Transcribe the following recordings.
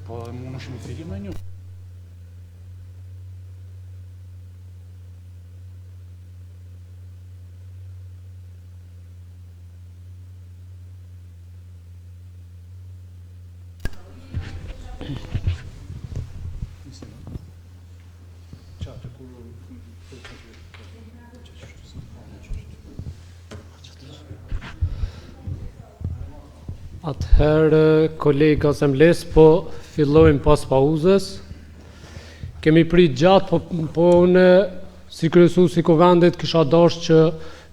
Po mund është më fillim e një. Atëherë, kolega Zemles, po fillojmë pas pauzës. Kemi prit gjatë, po unë si kryesues i kuvendit kisha dashur që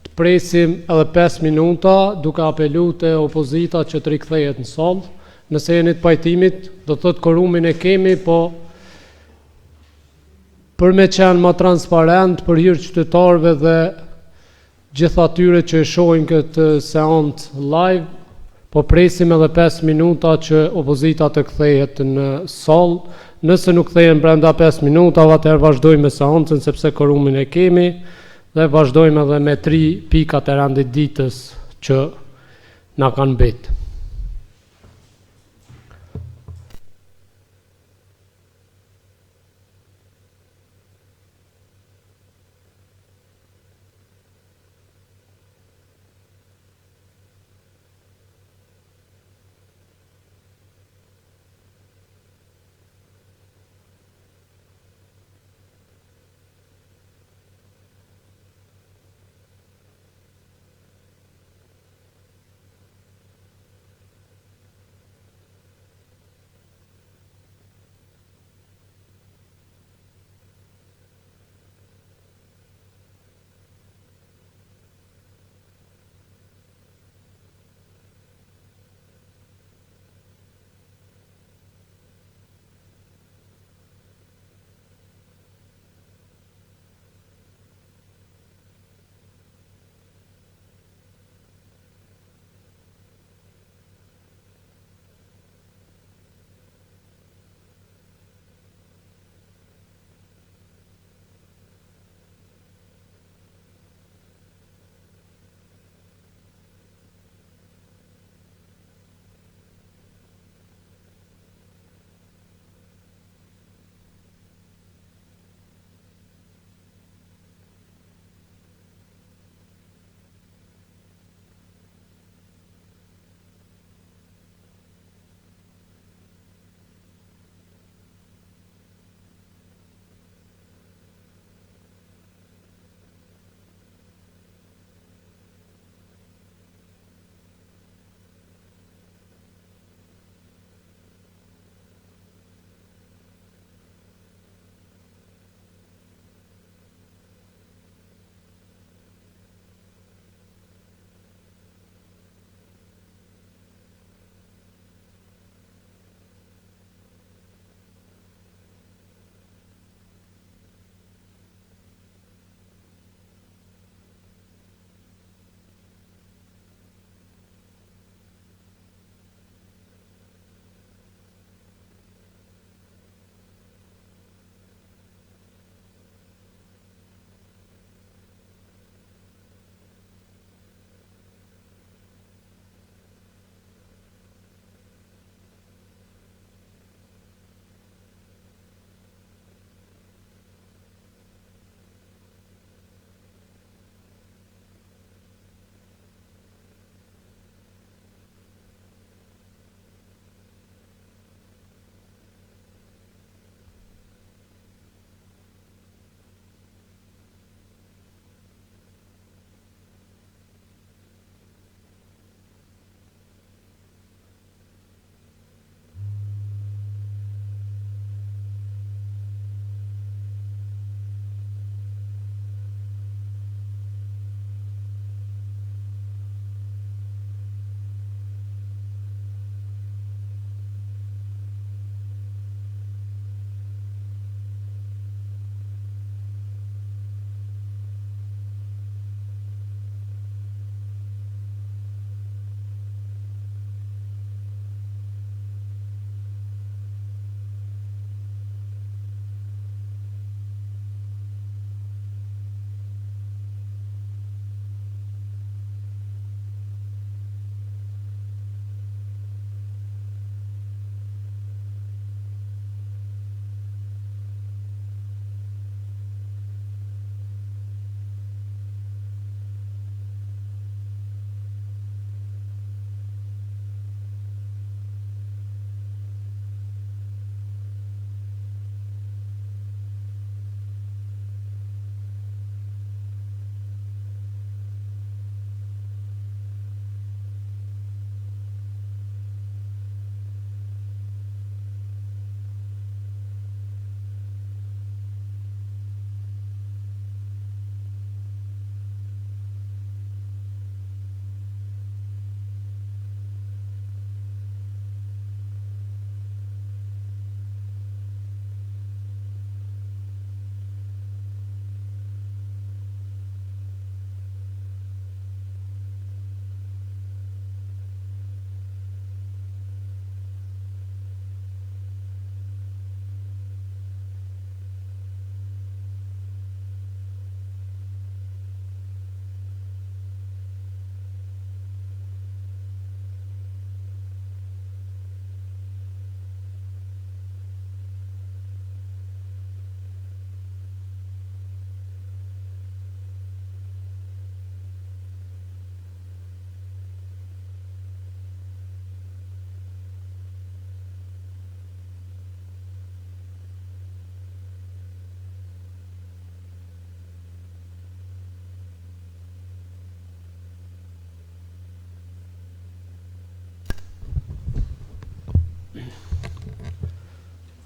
të presim edhe 5 minuta, duke apelu te opozita që të rikthehet në sallë. Nëse jeni të pajtimit, do thotë korumin e kemi, po për me qenë më transparent për hir qytetarëve dhe gjithë atyre që e shohin këtë seancë live, po presim edhe 5 minuta që opozita të kthehet në sallë. Nëse nuk kthehen brenda 5 minutave, atëherë vazhdojmë me seancën sepse korumin e kemi dhe vazhdojmë edhe me 3 pikat e renditditës që na kanë mbetë.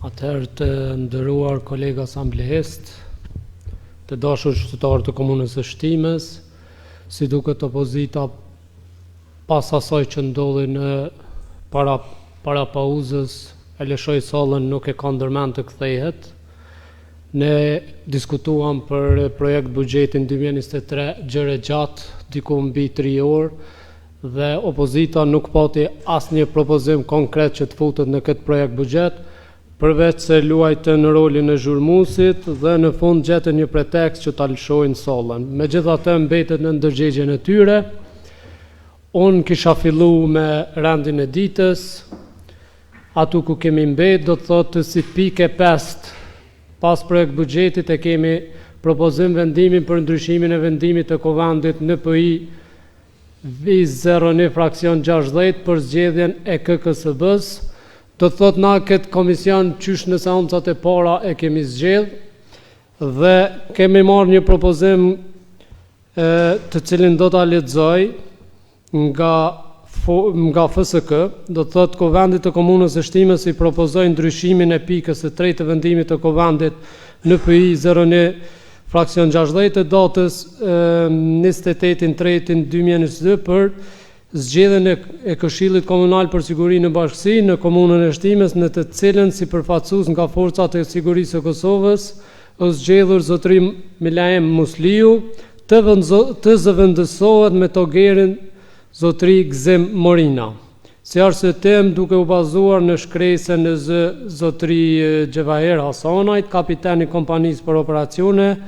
Atëherë të nderuar kolega asamblehist, të dashur qytetarë të komunës së Shtimës, si duket opozita pas asaj që ndodhi në para pauzës e lëshoi sallën, nuk e ka ndërmend të kthehet. Ne diskutuam për projekt buxhetin 2023 gjëre gjatë, diku mbi 3 orë, dhe opozita nuk pati asnjë propozim konkret që të futet në këtë projekt buxhet, përveç se luajtë në rolin e zhurmuesit dhe në fund gjetën një pretekst që ta lëshojnë sallën. Megjithatë mbetet në ndërgjegjen e tyre. Unë kisha fillu me rendin e ditës, atu ku kemi mbet, do të thotë si pike 5 pas projekt buxhetit e kemi propozim vendimin për ndryshimin e vendimit të Kovendit në NPI Viz 01 fraksion 60 për zgjedhjen e KKSB-s. Do të thotë na këtë komision qysh në seancat e para e kemi zgjedh dhe kemi marrë një propozim të cilin do ta lexoj nga FSK. Do të thotë Kovendi të Komunës së Shtimës i propozoi ndryshimin e pikës së 3 të vendimit të Kovendit në NPI 01 fraksion 60 të datës 28/3/2022 për zgjedhjen e Këshillit Komunal për Siguri në Bashkësi në Komunën e Shtimës, në të cilën si përfaqësues nga Forcat e Sigurisë së Kosovës është zgjedhur zotëri Milaem Musliu, të zëvendësohet me togerin zotëri Gzem Morina. Si arsyetim duke u bazuar në shkresën e zotëri Gjevaher Hasanajt, kapiteni kompanisë për operacione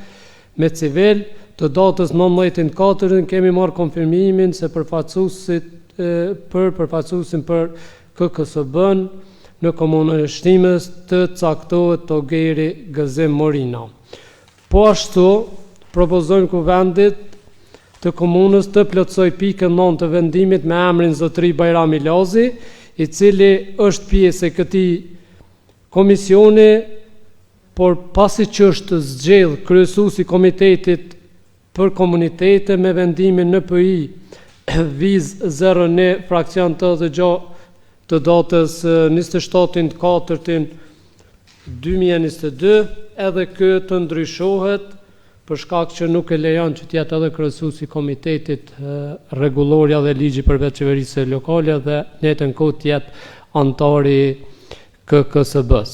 me civil, të datës 19/4 kemi marrë konfirmimin se përfaqësuesin për KKSB-n në Komunën e Shtimës të caktohet togeri Gzem Morina. Po ashtu propozojmë Kuvendit të komunës të plotsoj pikën 9 të vendimit me emrin zotëri Bajrami Lazi, i cili është pjesë e këtij komisioni, por pasi që është zgjedh kryesuesi i komitetit për komunitete me vendimin në NPI Viz 01 fraksion 86 të datës 27/4/2022, edhe këtë ndryshohet për shkak që nuk e lejon që t'jetë edhe kryesuesi i komitetit rregullorja dhe ligji përveç qeverisë lokale dhe në jetën kohë t'jetë antari KKSB-s.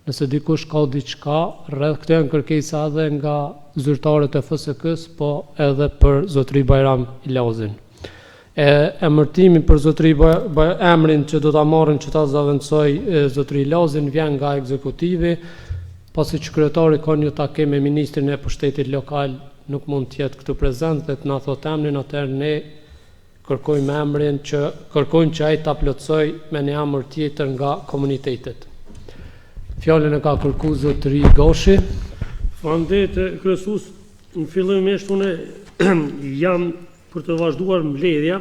Nëse dikush ka diçka, rreth këtë janë kërkesa edhe nga zyrtarët e FSK-s, po edhe për zotëri Bajram Ilazin. Emërtimi për zotëri emrin që do ta marrin që ta zavendësoj zotëri Ilazin vjen nga ekzekutivi. Pasi që kryetari ka një takim me ministrin e pushtetit lokal, nuk mund të jetë këtu prezant dhe të na thotë emrin, atëherë ne kërkojmë emrin kërkojmë që ai ta plotsoj me një emër tjetër nga komunitetet. Fjalën e ka kërkuar zotëri Goshi. Faleminderit kryesues. Në fillimisht unë jam për të vazhduar mbledhja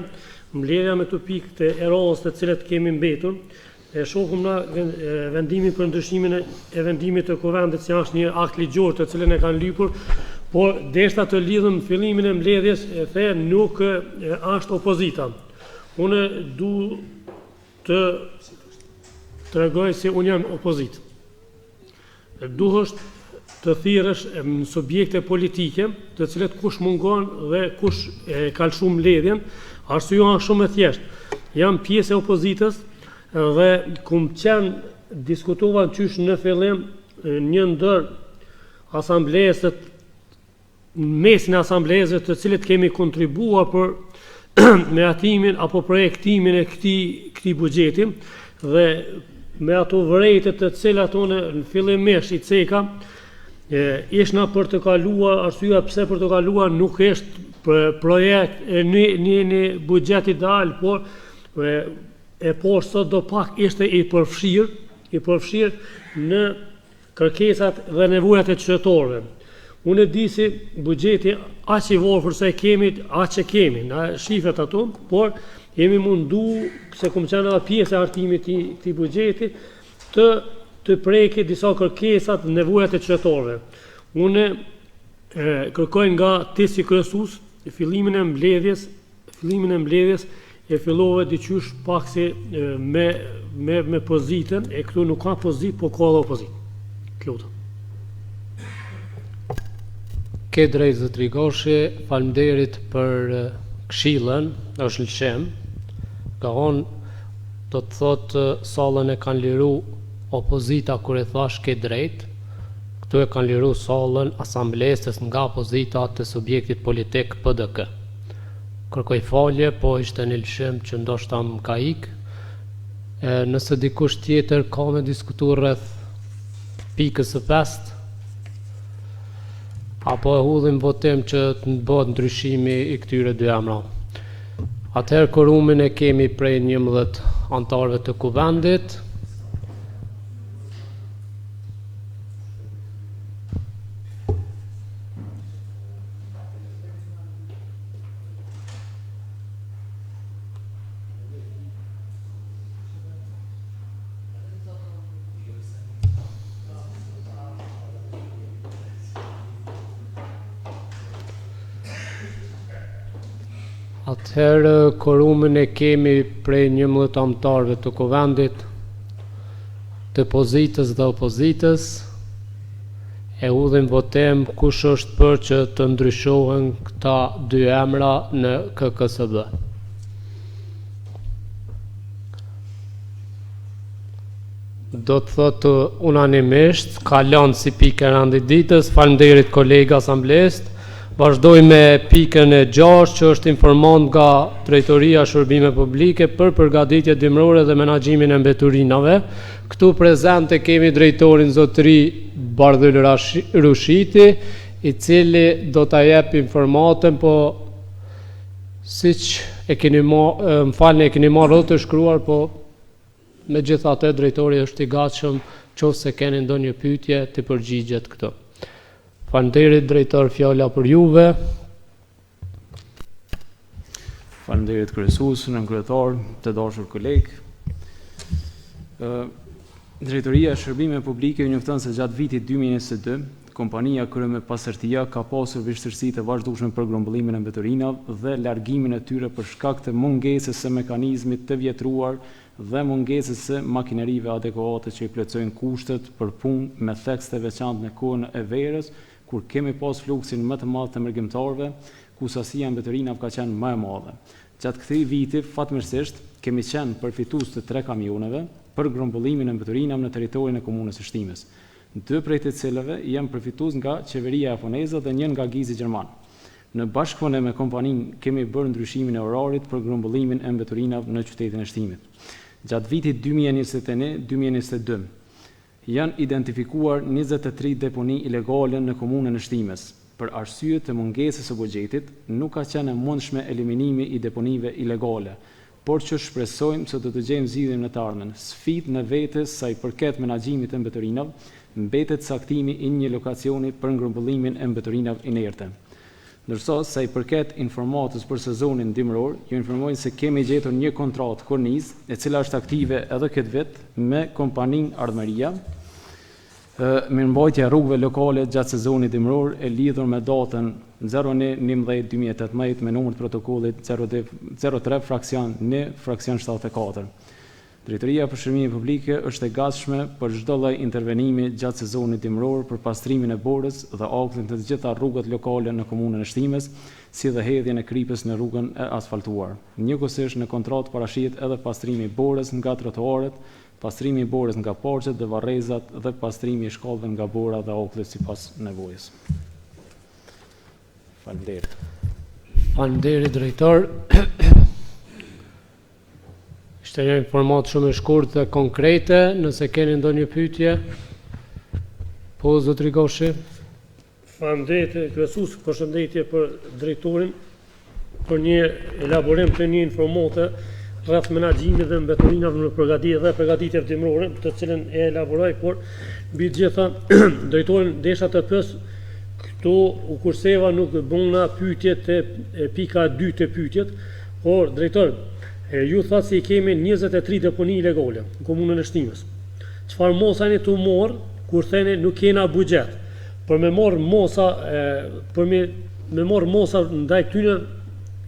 me këto pikë të errës të cilat kemi mbetur. E shohëm na vendimin për ndryshimin e vendimit të Kovendit, që është një akt ligjor të cilën e kanë lypur, por derisa të lidhëm fillimin e mbledhjes, e the nuk është opozita. Unë du të tregoj se unë jam opozit. Duhet të thirrësh në subjekte politike, të cilët kush mungon dhe kush ka shumë mbledhjen. Arsyeja është shumë e thjeshtë. Jam pjesë e opozitës dhe kum qenë diskutuar qysh në fillim një ndër asamblesët, mesin e asamblesëve të cilët kemi kontribuar për me atimin apo projektimin e këtij buxheti dhe me ato vërejtët të cilat unë në fillimisht i ceka, ishna për të kaluar, arsyeja pse për të kaluar nuk është projekt një buxhet ideal, por por sot do pak ishte i përfshirë në kërkesat dhe nevojat e qytetarëve. Unë di si buxheti aq i varfër se kemi, aq e kemi, na shifrat ato, por jemi mundu, se kum qenë edhe pjesë e hartimit të këtij buxheti, të preki disa kërkesat, nevojat e qytetarëve. Unë kërkoj nga ti si kryesues fillimin e mbledhjes e fillove diqysh pak si me pozitën, e këtu nuk ka pozit, po ka dhe opozit. Të lutem. Ke drejt zotri Goshi, faleminderit për këshillën, është lëshem. Gahon do të thotë sallën e kanë liru opozita kur e thash ke drejt. Këtu e kanë liru sallën asamblesës nga opozita të subjektit politik PDK. Kërkoj falje, po ishte një lëshim që ndoshta më ka ikë. Nëse dikush tjetër ka me diskutu rreth pikës së 5, apo e hudhim votim që të bëhet ndryshimi i këtyre dy emrave. Atëherë quorumin e kemi prej 11 antarëve të kuvendit. Atëherë quorumin e kemi prej 11 antarëve të kuvendit, të pozitës dhe opozitës. E hudhim votim kush është për që të ndryshohen këta dy emra në KKSB. Do të thotë unanimisht, kalon si pikë e randit ditës. Faleminderit kolega asamblesë. Vazhdoj me pikën e 6, që është informant nga Drejtoria Shërbime Publike për përgatitje dimrore dhe menaxhimin e mbeturinave. Këtu prezente kemi drejtorin zotëri Bardhyl Rushiti, i cili do ta jep informatën, po siç e keni më falni, e keni marrë të shkruar, po megjithatë drejtori është i gatshëm nëse keni ndonjë pyetje të përgjigjet këto. Faleminderit drejtor, fjala për juve. Faleminderit kryesues, nën kryetar, të dashur koleg. Drejtoria e Shërbime Publike ju njofton se gjatë vitit 2022, kompania Kryme Pasërtia ka pasur vështirësi të vazhdueshme për grumbullimin e mbeturinave dhe largimin e tyre për shkak të mungesës së mekanizmit të vjetruar dhe mungesës së makinerive adekuate që i plotësojnë kushtet për punë me theks të veçantë në kohën e verës, kur kemi pas fluksin më të madh të mërgjimtarëve, ku sasia e mbeturinave ka qenë më e madhe. Gjatë këtij viti, fatmirësisht, kemi qenë përfitues të 3 kamioneve për grumbullimin e mbeturinave në territorin e komunës së Shtimës. 2 prej të cilëve janë përfitues nga qeveria japoneze dhe 1 nga Gizi gjerman. Në bashkëpunim me kompaninë kemi bërë ndryshimin e orarit për grumbullimin e mbeturinave në qytetin e Shtimit. Gjatë vitit 2021-2022 janë identifikuar 23 deponi ilegale në komunën e Shtimës. Për arsye të mungesës së buxhetit, nuk ka qenë e mundshme eliminimi i deponive ilegale, por që shpresojmë se do të gjejmë zgjidhjen në të ardhmen. Sfidë në vetë sa i përket menaxhimit të mbeturinave, mbetet saktimi i një lokacioni për grumbullimin e mbeturinave inerte. Ndërsa sa i përket informatës për sezonin dimror, ju informojnë se kemi gjetur një kontratë kornizë, e cila është aktive edhe këtë vit me kompaninë Ardmeria, mirëmbajtja rrugëve lokale gjatë sezonit dimror e lidhur me datën 01/11/2018 me numër të protokollit 03 fraksion 1 fraksion 74. Drejtoria për Shërbime Publike është e gatshme për çdo lloj intervenimi gjatë sezonit dimror për pastrimin e borës dhe akullin të gjitha rrugët lokale në komunën e Shtimës, si dhe hedhjen e kripës në rrugën e asfaltuar. Njëkohësisht në kontratë parashihet edhe pastrimi i borës nga trotuarët, pastrimi i borës nga porçet dhe varrezat dhe pastrimi i shkallëve nga bora dhe okullet sipas nevojës. Faleminderit. Faleminderit drejtor. Ishte një informat shumë e shkurtë dhe konkrete, nëse keni ndonjë pyetje. Po zotri Goshi. Faleminderit kryesues, përshëndetje për drejtorin për një elaborim të një informate rreth menaxhimit dhe mbeturinave në përgatitje dhe përgatitje dimrore, të cilën e elaboroj, por mbi gjitha drejtorin desha të pyes këtu u kurseva nuk bëna pyetjet e pika 2 të pyetjet, por drejtor, ju thatë se i kemi 23 deponi ilegale në komunën e Shtimës. Çfarë mosani të morë kur theni nuk kena buxhet? Për me marr mosa ndaj këtyre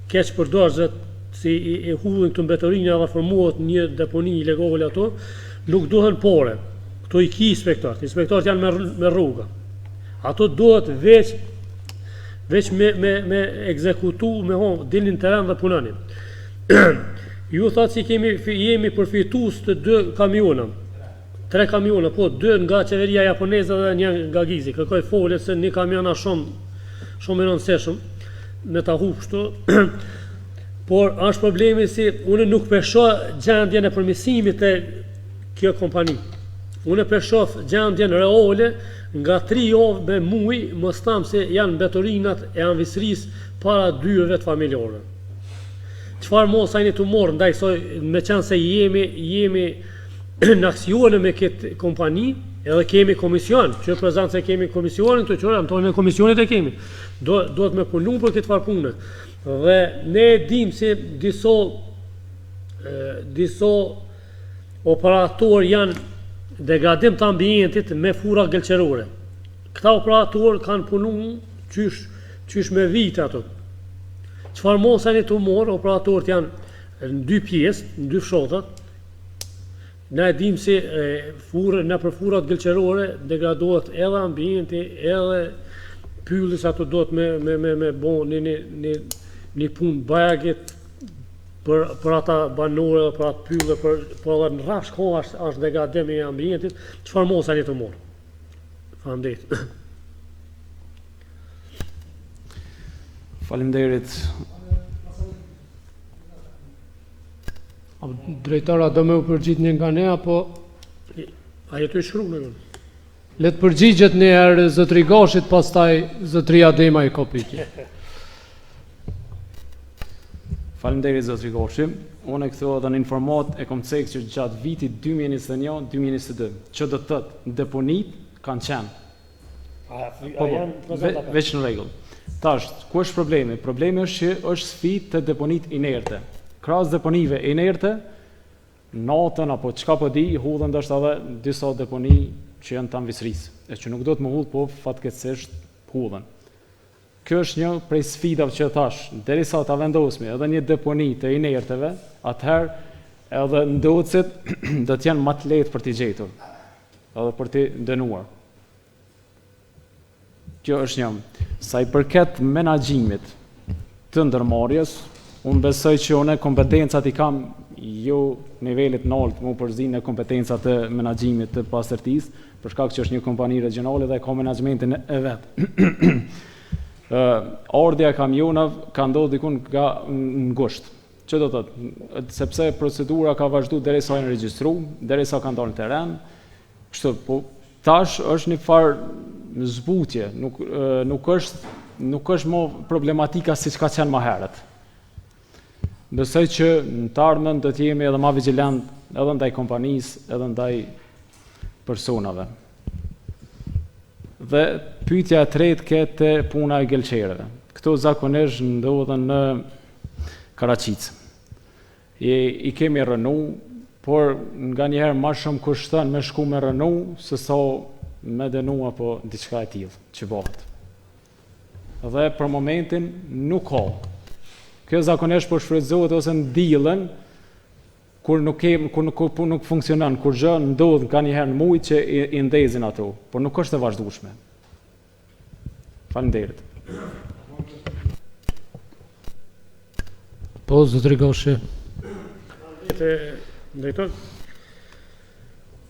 keq përdorësve si i hudhin këtë mbetërinë dhe formohet një deponi ilegale ato, nuk duhen pore. Këto i ki inspektorët janë me rruga. Ato duhet veç me ekzekutu, me dilin teren dhe punani. Ju thatë si jemi përfitus të 2 kamiona, 3 kamiona, po 2 nga qeveria japoneze dhe 1 nga Gizi. Kërkoj fole se një kamiona shumë i rëndësishëm me ta hub kështu. Por është problemi si unë nuk peshoh gjendjen e përmirësimit e kjo kompani. Unë peshoh gjendjen reale nga 3 javë me muj, mos tham se janë mbetërinat e anvisrisë para 2 vetë familjore. Çfarë mos ajni të morë ndaj soj, me qenë se jemi në aksione me këtë kompani, edhe kemi komision, që prezant se kemi komisionin të qërë, tonë me komisionit e kemi. Do të me punu për këtë farë punë. Dhe ne dim se diso operator janë degradim të ambientit me fura gëlqerore. Këta operator kanë punu qysh me vite ato. Çfarë mos janë të morë, operatorët janë në 2 pjesë, në 2 fshotat. Ne e dim se për furat gëlqerore degradohet edhe ambienti, edhe pyllës ato do të me bon një punë bajagit për ata banore, për atë pyllë, për edhe në rrafsh kohë është degradim i ambientit, çfarë mos janë të morë. Faleminderit. Faleminderit. Drejtora do me u përgjigjet nga ne, apo Ajo të shkru në gënë. le të përgjigjet një herë zotri Gashit, pastaj zotria Adema i ka pyetje. Faleminderit zotri Gashi. Unë këtu edhe në informat e kom cek që gjatë vitit 2021-2022, që do të thotë deponit kanë qenë. Veç në rregull. Tash, ku është problemi? Problemi është që është sfidë të deponit inerte. Krahas deponive inerte, natën apo çka po di, hudhen ndoshta edhe disa deponi që janë të anvisrisë, e që nuk do të më hudh, po fatkeqësisht hudhen. Kjo është një prej sfidave që thash, derisa ta vendosmi edhe një deponi të inerteve, atëherë edhe ndocet do të janë më të lehtë për t'i gjetur, edhe për t'i dënuar. Kjo është një. Sa i përket menaxhimit të ndërmarrjes, unë besoj që unë kompetencat i kam jo nivelit lartë më përzi në kompetencat të menaxhimit të pastërtisë, për shkak që është një kompani regionale dhe ka menaxhmentin e vet. Ardhja e kamionave ka ndodhur diku nga ngusht. Që do të thotë, sepse procedura ka vazhduar derisa janë regjistruar, derisa kanë dalë në terren. Kështu, po tash është një farë zbutje, nuk është më problematika siç ka qenë më herët. Besoj që në të ardhmen do të jemi edhe më vigjilant edhe ndaj kompanisë, edhe ndaj personave. Dhe pyetja e tretë ke puna e gëlqereve. Këto zakonisht ndodhen në Karacicë. I kemi rënu, por nga njëherë më shumë kushton me shku me rënu se sa me dënu apo diçka e tillë që bëhet. Dhe për momentin nuk ka. Kjo zakonisht po shfrytëzohet ose ndillen kur nuk funksionon, kur gjë ndodh nga njëherë në muj që i ndezin ato, por nuk është e vazhdueshme. Faleminderit. Po, zotri Gashi. Drejtor,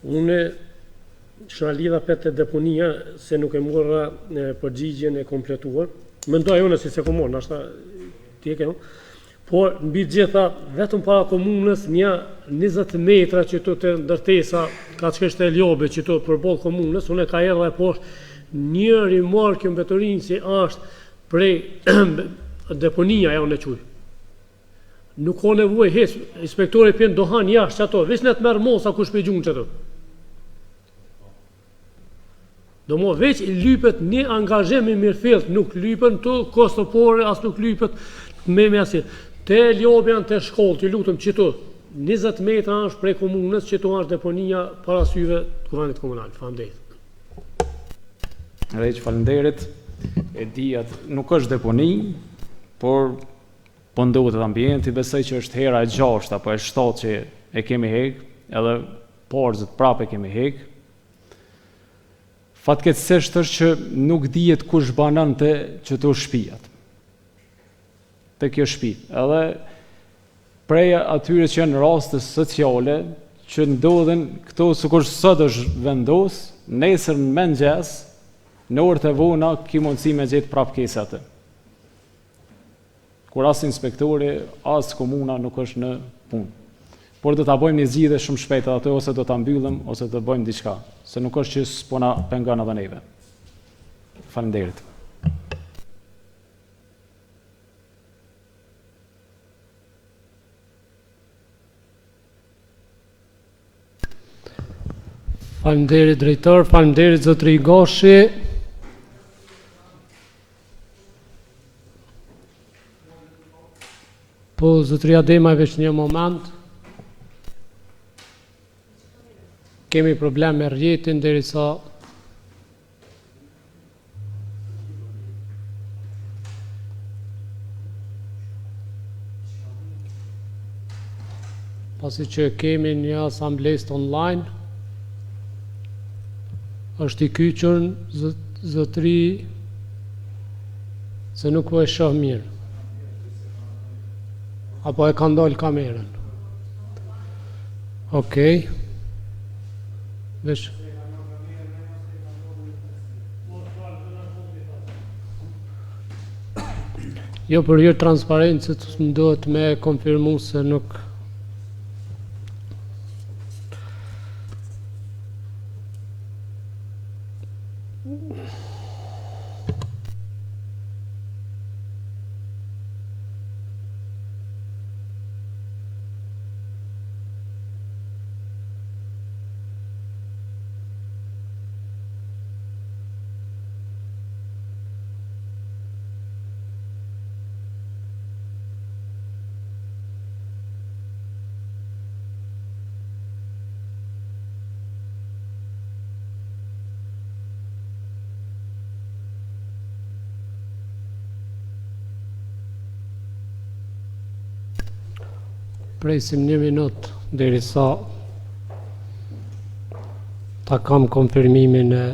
unë shra lidha për të deponia se nuk e morra përgjigjen e kompletuar. Mendoj unë si se komon, ashta ti e ke, por mbi gjitha vetëm para komunës një 20 metra që të ndërtesa ka që është e ljobe që të përbol komunës, unë e ka edhe e poshtë një rimarkë mbetërinë si është prej deponia e unë e quj. Nuk ka nevojë hiç, inspektori pjen dohan jashtë ato, veç në të merr mosa kush pe gjun çato. Do mo veç i lypet një angazhim i mirëfillt, nuk lypen të kostopore, as nuk lypet me asnjë. Te Ljobjan te shkollë, ti lutem çito 20 metra është prej komunës, çito është deponia para syve të kuvenit komunal. Faleminderit. Rreq, faleminderit. E di atë nuk është deponi, por po ndohet ambienti, besoj që është hera e 6 apo e 7 që e kemi hek, edhe porzët prapë e kemi hek. Fatkeqësisht është që nuk dihet kush banon te çto shtëpijat. Te kjo shtëpi. Edhe prej atyre që janë raste sociale që ndodhen këto sikur sot është vendos, nesër në mëngjes, në orët e vona ki mundësi me gjetë prapë kesa atë. Kur as inspektori, as komuna nuk është në punë. Por do ta bëjmë një zgjidhje shumë shpejt atë, ose do ta mbyllëm ose do bëjmë diçka, se nuk është që s'po na pengon edhe neve. Faleminderit. Faleminderit drejtor, faleminderit zotëri Gashi. Po zotëria Adema veç një moment. Kemi problem me rrjetin derisa pasi që kemi një asamblesë online, është i kyqur zotëri se nuk po e shoh mirë. Apo e ka ndalë kamerën. Okej. Vesh. Jo, për hir transparencës më duhet me konfirmu se nuk presim një minut derisa ta kam konfirmimin e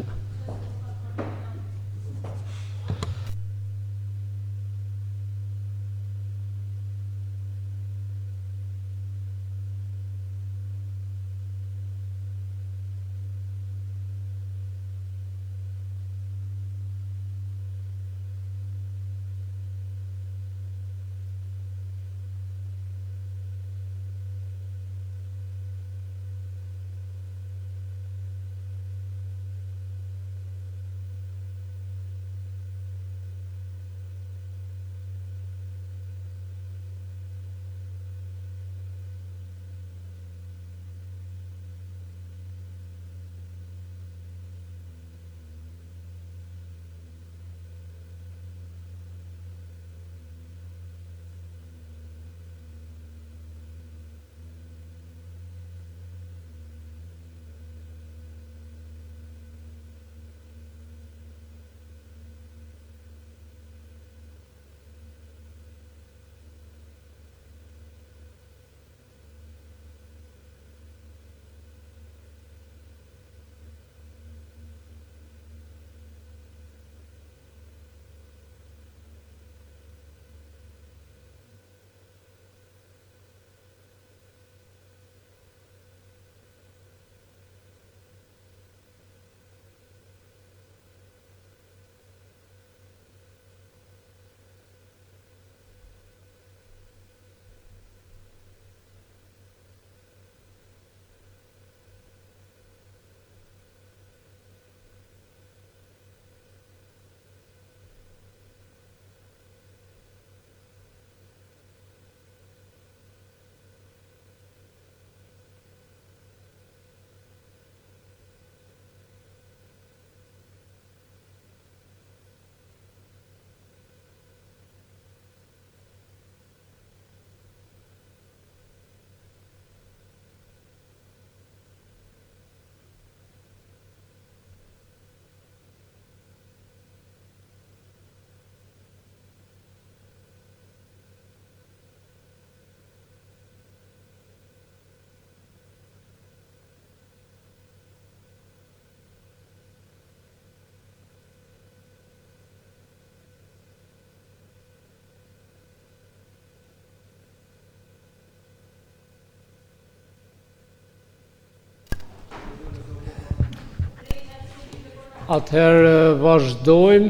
Atëherë vazhdojmë.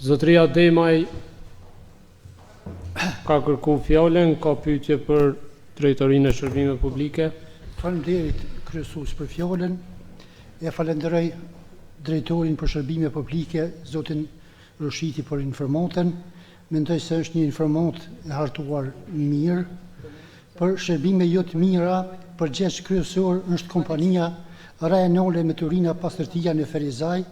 Zotria Demaj ka kërku fjallën, ka pyetje për drejtorinë e shërbimeve publike. Faleminderit kryesues për fjallën. E falenderoj drejtorin për shërbime publike, zotin Roshiti, për informantën. Mendoj se është një informant e hartuar mirë. Për shërbime jo të mira, përgjegjës kryesor është kompania Raenole Meturina Pastërtia në Ferizaj.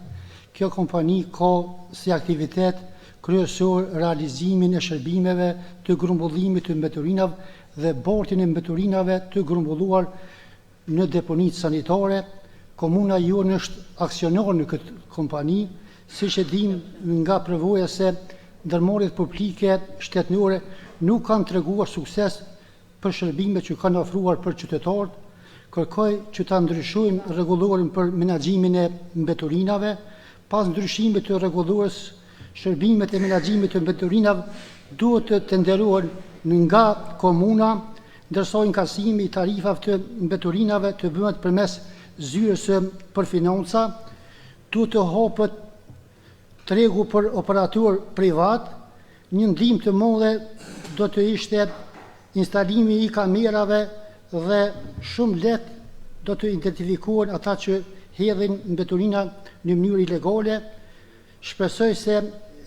Kjo kompani ka si aktivitet kryesor realizimin e shërbimeve të grumbullimit të mbeturinave dhe bortin e mbeturinave të grumbulluar në deponit sanitare. Komuna jonë është aksionar në këtë kompani, siç e dim nga përvoja se ndërmarrjet publike shtetërore nuk kanë treguar sukses për shërbimet që kanë ofruar për qytetarët. Kërkoj që ta ndryshojmë rregullorin për menaxhimin e mbeturinave. Pas ndryshimit të rregullorës, shërbimet e menaxhimit të mbeturinave duhet të tenderohen nga komuna, ndërsa inkasimi i tarifave të mbeturinave të bëhet përmes zyrës për financa. Duhet të hapet tregu për operator privat. Një ndihmë të madhe do të ishte instalimi i kamerave dhe shumë lehtë do të identifikohen ata që hedhin mbeturina në mënyrë ilegale. Shpresoj se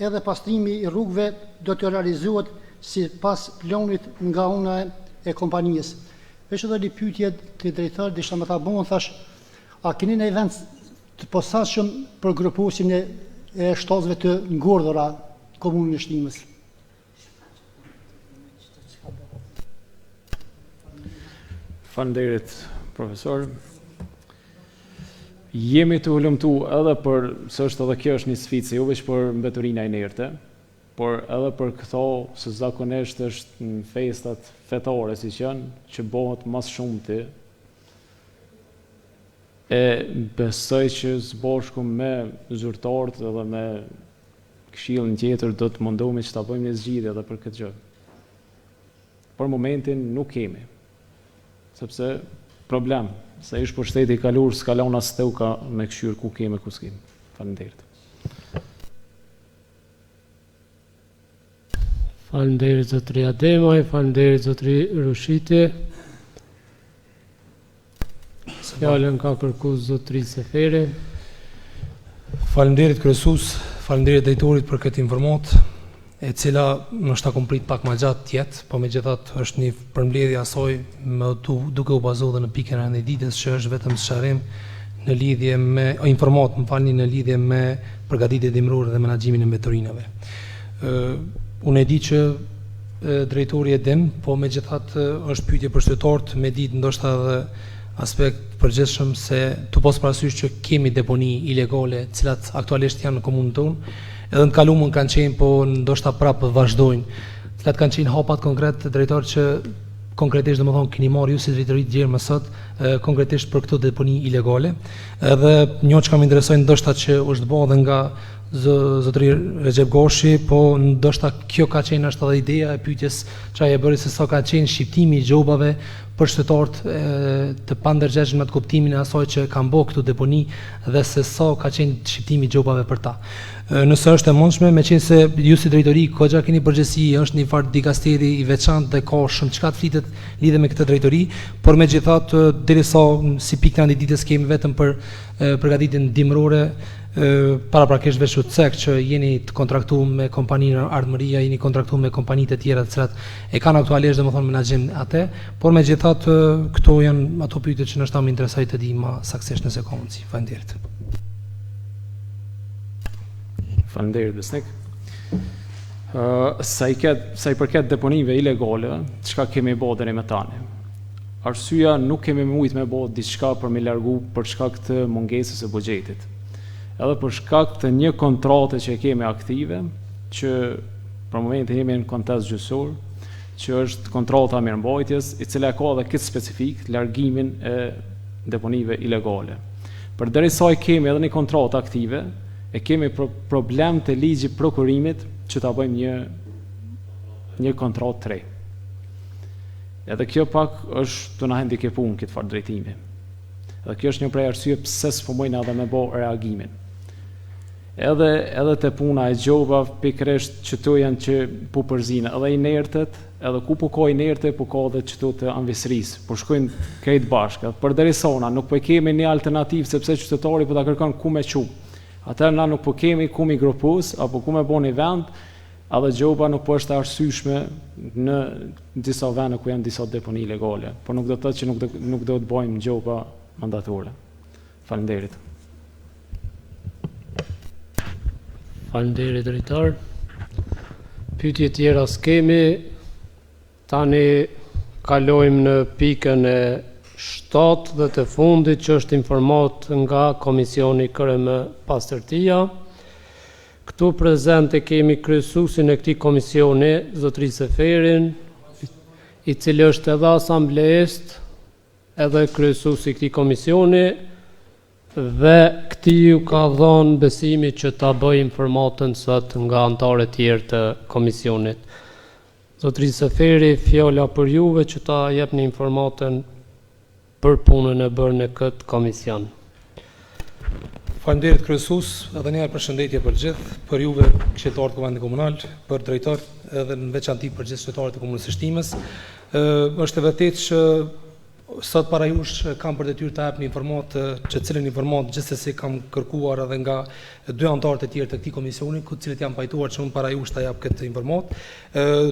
edhe pastrimi i rrugëve do të realizohet sipas planit nga ana e kompanisë. Veç edhe një pyetje të drejtorit disha më ta bënë, thash, a keni një vend të posaçëm për gruposin e shtazëve të ngordhura komunën e Shtimës? Faleminderit, profesor. Jemi të ulëmtu edhe për, se është edhe kjo është një sfidë, jo vetëm për mbeturina inerte, por edhe për këto se zakonisht është në festat fetare siç janë, që bëhet mas shumti. E besoj që së bashku me zyrtarët edhe me këshillin tjetër do të mundohemi që ta bëjmë një zgjidhje edhe për këtë gjë. Për momentin nuk kemi. Sepse problem, se ish për shteti i kalur s'ka launa steu ka me këshyr ku keme ku s'kemi. Faleminderit. Faleminderit zotri Ademaj, faleminderit zotri Roshiti. Fjallën ka kërku zotri Seferi. Faleminderit kryesues, faleminderit drejtorit për këtë informat, e cila nështë ta komprit pak ma gjatë tjetë, po me gjithat është një përmbledhje asoj duke u bazu dhe në pikën e ditës që është vetëm sqarim në lidhje me, në lidhje me përgatitjet dimrore dhe menaxhimin e mbeturinave. Unë e di që drejtori e din, po me gjithat është pyetje për qytetarët, me ditë ndoshta edhe aspekt përgjithshëm se të pos parasysh që kemi deponi ilegale, cilat aktualisht janë në komunën tonë, edhe në kalumën kanë qenë, po ndoshta prapë vazhdojnë, cilat kanë qenë hapat konkret drejtor që konkretisht domethënë keni marrë ju si drejtori të gjerë më sot, konkretisht për këto deponi ilegale. Edhe një që kam interesojnë ndoshta që është bërë dhe nga zotëri Recep Goshi, po ndoshta kjo ka qenë është edhe ideja e pyetjes që ai e bëri se sa ka qenë shqiptimi i gjobave për qytetarët të pandërgjeshëm në kuptimin e asaj që kanë bërë këtu deponi dhe se sa ka qenë shqiptimi i gjobave për ta. Nëse është e mundshme, me qenë se ju si drejtori kogja keni përgjegjësi, është një farë dikasteri i veçantë dhe ka shumë çka të flitet lidhe me këtë drejtori, por megjithatë derisa si pikë të ditës kemi vetëm për përgatitjen dimrore, paraprakisht veç u cek që jeni të kontraktuar me kompaninë Ardmëria, jeni kontraktuar me kompanitë të tjera të cilat e kanë aktualisht domethënë menaxhim atë, por megjithatë këto janë ato pyetje që nështë më interesoj të di më saktësisht nëse ka mundësi. Faleminderit. Faleminderit Besnik. Sa i përket deponive ilegale, çka kemi bërë deri më tani? Arsyeja nuk kemi mujt me bërë diçka për me largu për shkak të mungesës së buxhetit. Edhe për shkak të një kontrate që kemi aktive, që për momentin jemi në kontest gjyqësor, që është kontrata mirëmbajtjes, i cila ka edhe këtë specifik, largimin e deponive ilegale. Përderisa kemi edhe një kontratë aktive, e kemi problem të ligji prokurimit që ta bëjmë një kontratë 3. Edhe kjo pak është të na handikepun këtë farë drejtimi. Dhe kjo është një prej arsye pse s'po mojnë edhe me bë reagimin. Edhe te puna e gjoba pikërisht çto janë që po përzinë, edhe inertet, edhe ku po ka inerte, po ka edhe çto të anvisërisë, po shkojnë krejt bashkë. Përderisona nuk po kemi një alternativë sepse qytetari po ta kërkon ku me çu. Atëherë na nuk po kemi ku mi grupos apo ku me bën një vend, edhe gjoba nuk po është arsyeshme në disa vende ku janë disa deponi ilegale, por nuk do të thotë që nuk do të bëjmë gjoba mandatore. Faleminderit. Faleminderit drejtar. Pyetje tjera s'kemi. Tani kalojmë në pikën e 7 dhe të fundit që është informat nga Komisioni KRM Pastërtia. Këtu prezente kemi kryesuesin e këtij komisioni, zotëri Seferin, i cili është edhe asambleist, edhe kryesuesi i këtij komisioni, dhe këti ju ka dhënë besimi që ta bëj informatën sot nga anëtarët tjerë të komisionit. Zotëri Seferi, fjala për juve që ta jepni informatën për punën e bërë në këtë komision. Faleminderit kryesues, edhe një herë përshëndetje për gjithë, për juve këshilltarët e Kuvendit Komunal, për drejtor, edhe në veçanti për gjithë qytetarët e Komunës së Shtimës. Është e vërtetë që sot para jush kam për detyrë të jap një informat, që cilën informat gjithsesi kam kërkuar edhe nga dy anëtarët e tjerë të këtij komisioni, ku cilët janë pajtuar që unë para jush ta jap këtë informat.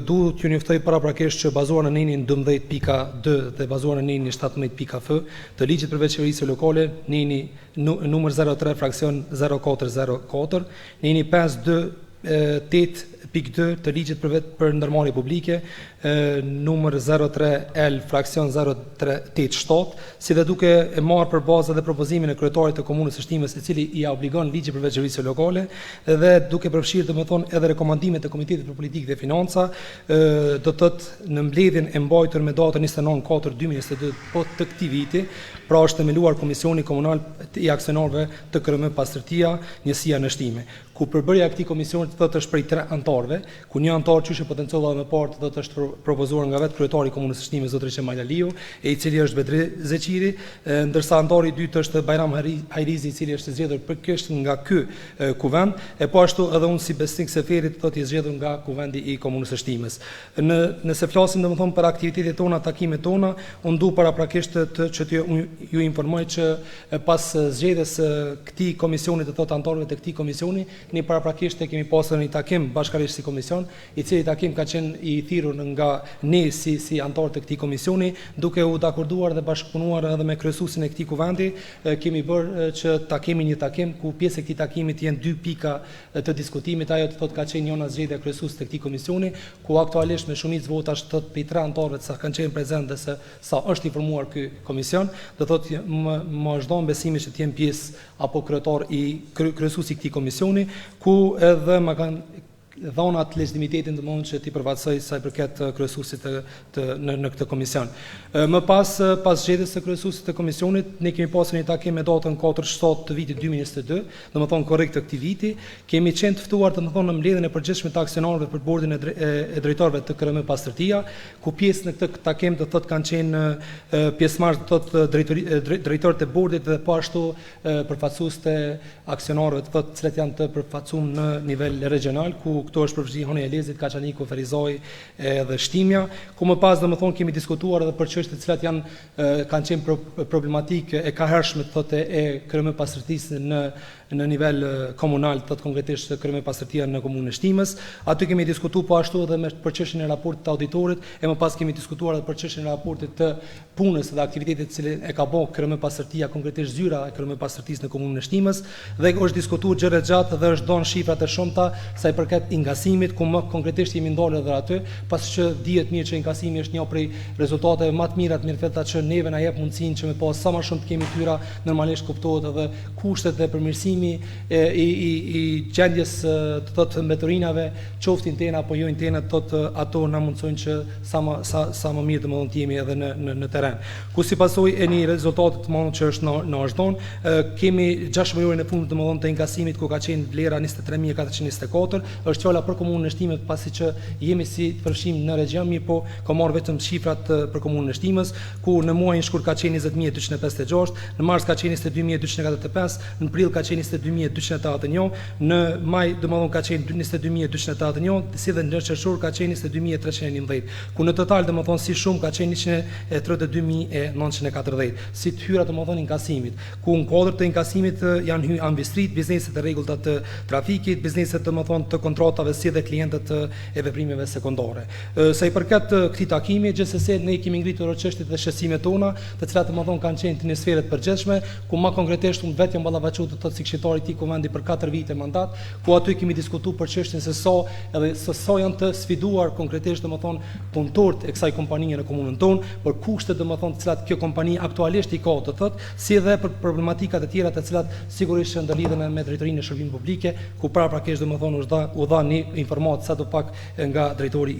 Duhet t'ju njoftoj paraprakisht që bazuar në ninin 12.2 dhe bazuar në ninin 17.f të ligjit për veçërisë lokale, nini numër 03 fraksion 0404, nini 528.2 të ligjit për ndërmarrje publike, numër 03L fraksion 0387, si dhe duke e marrë për bazë dhe propozimin e kryetarit të Komunës së Shtimës, i cili i obligon ligji për veçërisë lokale, dhe duke përfshirë domethënë edhe rekomandimet e Komitetit për Politikë dhe Financa, do të thotë në mbledhjen e mbajtur me datën 29/4/2022 po të këtij viti, pra është themeluar Komisioni Komunal i Aksionarëve të KRM Pastërtia, njësia në shtime, ku përbërja e këtij komisioni do të është prej 3 anëtarëve, ku një anëtar që është potencial më parë do të është propozuar nga vetë kryetari i Komunës së Shtimës zotëri Qemal Aliu, i cili është Bedri Zeqiri, ndërsa anëtari i dytë është Bajram Hajrizi, i cili është zgjedhur pikërisht nga ky kuvend, e po ashtu edhe unë si Besnik Seferi do të zgjedhur nga kuvendi i Komunës së Shtimës. Nëse flasim domethënë për aktivitetet tona, takimet tona, unë du paraprakisht që ju informoj që pas zgjedhjes së këtij komisioni, të thotë anëtarëve të këtij komisioni, ne paraprakisht kemi pasur një takim bashkërisht si komision, i cili takim ka qenë i thirrur nga ne si anëtarë të këtij komisioni, duke u dakorduar dhe bashkëpunuar edhe me kryesuesin e këtij kuvendi, kemi bërë që ta kemi një takim ku pjesë e këtij takimit janë 2 pika të diskutimit, ajo të thotë ka qenë njëna zgjedhja e kryesuesit të këtij komisioni, ku aktualisht me shumicë votash të 3 anëtarëve sa kanë qenë prezente se sa është informuar ky komision, do thotë më është dhënë besimi që të jem pjesë apo kryesuesi i këtij komisioni, ku edhe më kanë dhona të legitimitetin të mund që ti përfaqësoj sa i përket kryesuesit në këtë komision. Më pas zgjedhjes së kryesuesit të komisionit, ne kemi pasur një takim me datën 4/7 të vitit 2022, domethënë korrekt të këtij viti, kemi qenë të ftuar domethënë në mbledhjen e përgjithshme të aksionarëve për bordin e drejtorëve të KRM Pastërtia, ku pjesë në këtë takim do thotë kanë qenë pjesëmarrës do thotë drejtorët e bordit dhe po ashtu përfaqësues të aksionarëve të thotë cilët janë të përfaqësuar në nivel regional, ku këto është përfshirë Honi Elezit, Kaçaniku, Ferizoj dhe Shtimja, ku më pas domethënë kemi diskutuar edhe për çështje të cilat kanë qenë problematikë e kahershme thotë e KRM Pastërtisë në nivel komunal, thotë konkretisht KRM Pastërtia në komunën e Shtimës. Aty kemi diskutuar po ashtu edhe për çështjen e raportit të auditorit, e më pas kemi diskutuar edhe për çështjen e raportit të punës dhe aktivitetit që e ka bërë KRM Pastërtia, konkretisht zyra e KRM Pastërtisë në komunën e Shtimës, dhe është diskutuar gjëra gjatë dhe është dhënë shifra të shumta sa i përket inkasimit, ku më konkretisht jemi ndalë edhe aty, pasi që dihet mirë që inkasimi është një prej rezultateve më të mira të mirëfillta që neve na jep mundësinë që me pas sa më shumë të kemi tyra, normalisht kuptohet edhe kushtet dhe përmirësimi i gjendjes të thotë mbeturinave, qoftë interne apo jo interne, thotë ato na mundsojnë që sa më mirë domethënë të jemi edhe në terren. Ku si pasojë e një rezultati të madh që është na është dhënë, kemi 6 muajin e fundit domethënë të inkasimit ku ka qenë vlera 23424, është fjala për komunën e Shtimës, pasi që jemi si të përfshim në regjion, mirë po ka marrë vetëm shifrat për komunën e Shtimës, ku në muajin shkurt ka qenë 20256, në mars ka qenë 22245, në prill ka qenë 22281, në maj domethënë ka qenë 22281, si dhe në qershor ka qenë 22311, ku në total domethënë si shumë ka qenë 132940, si të hyra domethënë inkasimit, ku në kuadër të inkasimit janë hyrë ambistrit, bizneset e rregullta të trafikit, bizneset domethënë të kontratave si dhe klientët e veprimeve sekondare. Sa i përket këtij takimi, gjithsesi ne kemi ngritur çështjet dhe shqetësimet tona, të cilat domethënë kanë qenë në sferë të përgjithshme, ku më konkretisht unë vetëm Ballavaçu do të thotë si këshilltari i këtij kuvendi për 4 vite mandat, ku aty kemi diskutuar për çështjen se sa janë të sfiduar konkretisht domethënë punëtorët e kësaj kompanie në komunën tonë, për kushtet domethënë të cilat kjo kompani aktualisht i ka, të thotë, si dhe për problematikat e tjera të cilat sigurisht që ndërlidhen me drejtorinë e shërbimeve publike, ku paraprakisht domethënë u dha një informatë sadopak nga drejtori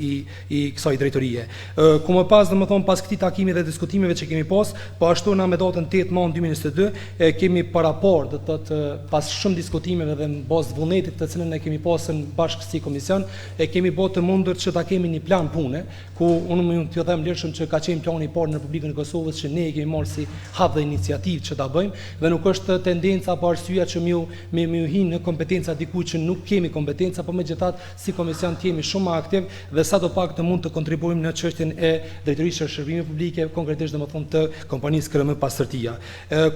i kësaj drejtorie. Ku më pas domethënë pas këtij takimi dhe diskutimeve që kemi pas, po ashtu na me datën 8 nëntor 2022 kemi parapor, do të thotë pas shumë diskutimeve dhe në bazë vullnetit të cilën ne kemi pasur bashkë si komision, kemi bërë të mundur që ta kemi një plan pune, ku unë mund t'ju them lirshëm që ka qenë plani i parë në Republikën e Kosovës që ne kemi marrë si hap dhe iniciativë që ta bëjmë, dhe nuk është tendenca apo arsyeja që më hin në kompetenca diku që nuk kemi kompetenca, por megjithatë si komision të jemi shumë aktiv dhe sadopak të mund të kontribuojmë në çështjen e drejtorisë së shërbimeve publike, konkretisht domethënë të kompanisë KRM Pastërtia.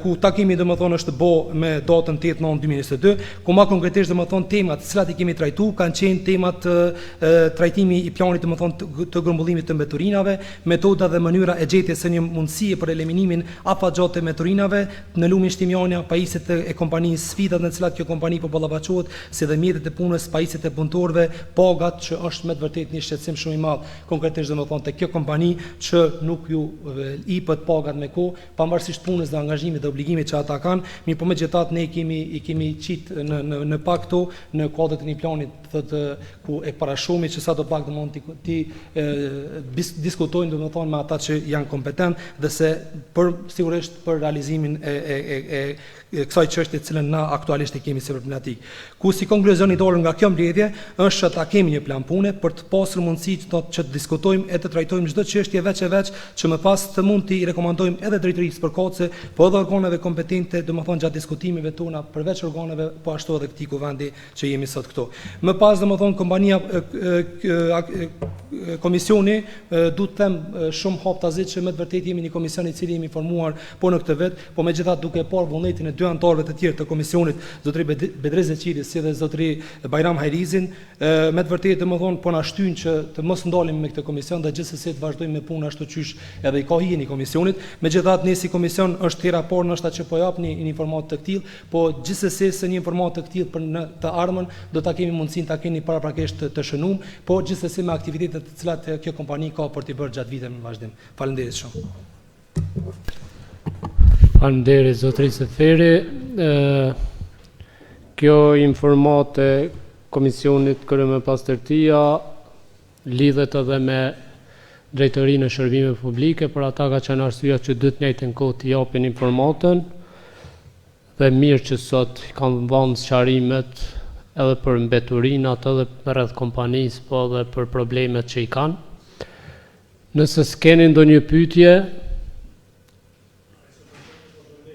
Ku takimi domethënë është bë me datën 8 nëntor 2022, ku më konkretisht domethënë temat të cilat i kemi trajtuar kanë qenë temat trajtimi i planit domethënë të grumbullimit të mbeturinave, metoda dhe mënyra e gjetjes së një mundësie për eliminimin afatgjatë të mbeturinave në lumin Shtimjania, pajisjet e kompanisë, sfidat në të cilat kjo kompani po ballavaçohet, si dhe mjetet e punës, pajisjet e punëtorëve, pagat që është me të vërtetë një shqetësim shumë i madh, konkretisht domethënë te kjo kompani që nuk ju ipët pagat me kohë, pavarësisht punës dhe angazhimit dhe obligimit që ata kanë, mirë po megjithatë ne i kemi qit në pak këto në kuadër të një plani thotë ku e parashumi që sadopak domethënë ti diskutojnë domethënë me ata që janë kompetent dhe se sigurisht për realizimin e kësaj çështje të cilën na aktualisht e kemi si problematik. Ku si konkluzion i dorë nga kjo mbledhje është që ta kemi një plan pune për të pasur mundësi që të diskutojmë e të trajtojmë çdo çështje veç që më pas të mund t'i rekomandojmë edhe drejtorisë përkatëse, po edhe organeve kompetente, domethënë gjatë diskutimeve tona përveç organeve, po ashtu edhe këtij kuvendi që jemi sot këtu. Më pas domethënë kompania komisioni du të them shumë haptazit që me të vërtetë jemi një komision i cili jemi formuar po në këtë vit, po megjithatë duke parë vullnetin e dy anëtarëve të tjerë të komisionit, zotëri Bedrez Eçili si dhe zotëri Bajram Hajrizin, me të vërtetë domethënë po na shtyn që të mos ndalim me këtë komision dhe gjithsesi të vazhdojmë me punën ashtu qysh edhe i ka hijen i komisionit. Megjithatë ne si komision është hera por ndoshta që po japni një informatë të tillë, po gjithsesi se një informatë të tillë për në të ardhmen do ta kemi mundësinë ta keni paraprakisht të shënuar, po gjithsesi me aktivitetet të cilat kjo kompani ka për t'i bërë gjatë viteve në vazhdim. Faleminderit shumë. Faleminderit zotërisë Feri. Kjo informatë e Komisionit KRM Pastërtia lidhet edhe me drejtorinë e shërbimeve publike, për ata ka qenë arsyeja që dy të njëjtën kohë t'i japin informatën dhe mirë që sot kanë vënë sqarimet edhe për mbeturinat, edhe rreth kompanisë, po edhe për problemet që i kanë. Nëse s'keni ndonjë pyetje,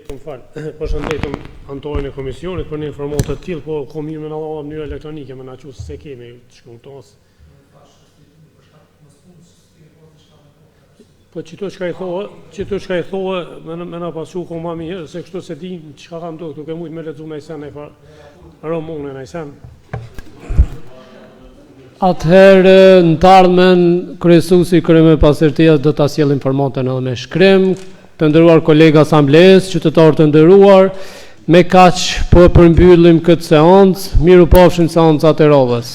Përshëndetëm anëtarin e komisionit për një informatë të tillë, po komi më na dhënë në mënyrë elektronike, më na thos se kemi shkrutos. Po çito çka i thoa, më na pasu koma mirë se kështu se di çka kam do, duke mujt me lexu më sen ai far. Romunën ai sen. Atëherë në të ardhmen kryesuesi i KRM Pastërtia do ta sjellë informatën edhe me shkrim. Të nderuar kolega asamblesë, qytetarë të nderuar, me kaq po përmbyllim këtë seancë. Mirupafshim seancat e radhës.